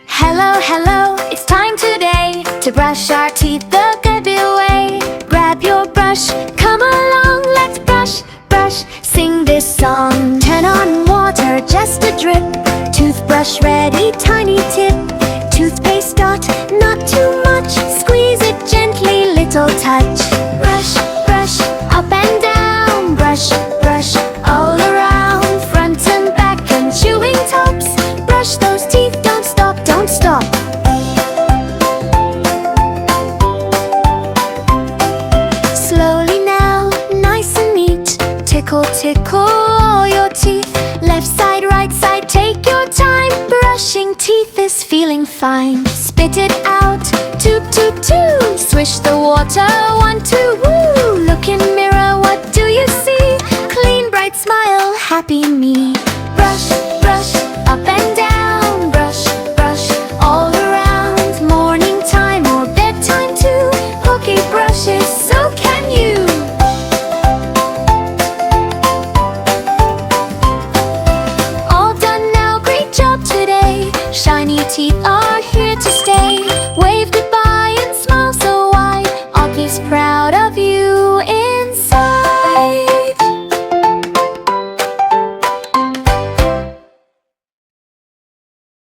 Hello, hello, it's time today to brush our teeth the good way. Grab your brush, come along, let's brush, brush, sing this song. Turn on water, just a drip. Toothbrush ready, tiny tip. Toothpaste dot, not too much. Squeeze it gently, little touch. Brush, brush, up and down. Brush, brush, all around. Front and back and chewing tops. Brush those teeth, don't stop, don't stop. Slowly now, nice and neat. Tickle, tickle all your teeth. Left side, right side, take your time. Brushing teeth is feeling fine. Spit it out, toot, toot, toot. Swish the water, 1, 2, woo. Look in mirror, what do you see? Clean, bright smile, happy me. Brush, brush, up and down. Brush, brush, all around. Morning time or bedtime too. Hooky brushes, so can you. All done now, great job today. Shiny teeth are here to stay. Wave goodbye and smile so wide. Augie's proud of you.